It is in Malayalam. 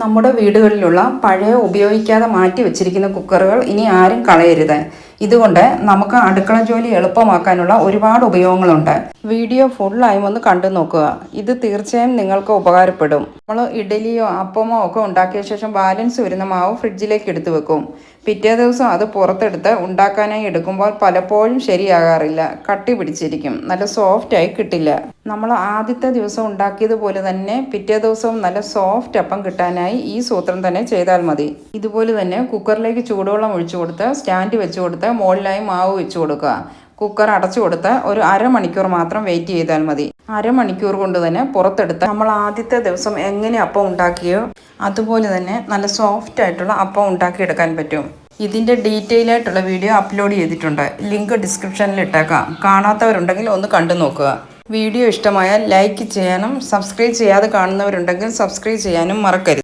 നമ്മുടെ വീടുകളിലുള്ള പഴയ ഉപയോഗിക്കാതെ മാറ്റി വെച്ചിരിക്കുന്ന കുക്കറുകൾ ഇനി ആരും കളയരുത്. ഇതുകൊണ്ട് നമുക്ക് അടുക്കള ജോലി എളുപ്പമാക്കാനുള്ള ഒരുപാട് ഉപയോഗങ്ങളുണ്ട്. വീഡിയോ ഫുള്ളായും ഒന്ന് കണ്ടു നോക്കുക. ഇത് തീർച്ചയായും നിങ്ങൾക്ക് ഉപകാരപ്പെടും. നമ്മൾ ഇഡലിയോ അപ്പമോ ഒക്കെ ഉണ്ടാക്കിയ ശേഷം ബാലൻസ് വരുന്ന മാവ് ഫ്രിഡ്ജിലേക്ക് എടുത്തു വെക്കും. പിറ്റേ ദിവസം അത് പുറത്തെടുത്ത് ഉണ്ടാക്കാനായി എടുക്കുമ്പോൾ പലപ്പോഴും ശരിയാകാറില്ല. കട്ടി പിടിച്ചിരിക്കും, നല്ല സോഫ്റ്റായി കിട്ടില്ല. നമ്മൾ ആദ്യത്തെ ദിവസം ഉണ്ടാക്കിയതുപോലെ തന്നെ പിറ്റേ ദിവസവും നല്ല സോഫ്റ്റ് അപ്പം കിട്ടാനായി ഈ സൂത്രം തന്നെ ചെയ്താൽ മതി. ഇതുപോലെ തന്നെ കുക്കറിലേക്ക് ചൂടുവെള്ളം ഒഴിച്ചു കൊടുത്ത് സ്റ്റാൻഡ് വെച്ച് കൊടുത്ത് മുകളിലായി മാവ് വെച്ച് കൊടുക്കുക. കുക്കർ അടച്ചു കൊടുത്ത് ഒരു അരമണിക്കൂർ മാത്രം വെയിറ്റ് ചെയ്താൽ മതി. അരമണിക്കൂർ കൊണ്ട് തന്നെ പുറത്തെടുത്ത് നമ്മൾ ആദ്യത്തെ ദിവസം എങ്ങനെ അപ്പം ഉണ്ടാക്കിയോ അതുപോലെ തന്നെ നല്ല സോഫ്റ്റ് ആയിട്ടുള്ള അപ്പം ഉണ്ടാക്കിയെടുക്കാൻ പറ്റും. ഇതിൻ്റെ ഡീറ്റെയിൽ ആയിട്ടുള്ള വീഡിയോ അപ്ലോഡ് ചെയ്തിട്ടുണ്ട്. ലിങ്ക് ഡിസ്ക്രിപ്ഷനിൽ ഇട്ടേക്കാം. കാണാത്തവരുണ്ടെങ്കിൽ ഒന്ന് കണ്ടു നോക്കുക. വീഡിയോ ഇഷ്ടമായാൽ ലൈക്ക് ചെയ്യാനും സബ്സ്ക്രൈബ് ചെയ്യാതെ കാണുന്നവരുണ്ടെങ്കിൽ സബ്സ്ക്രൈബ് ചെയ്യാനും മറക്കരുത്.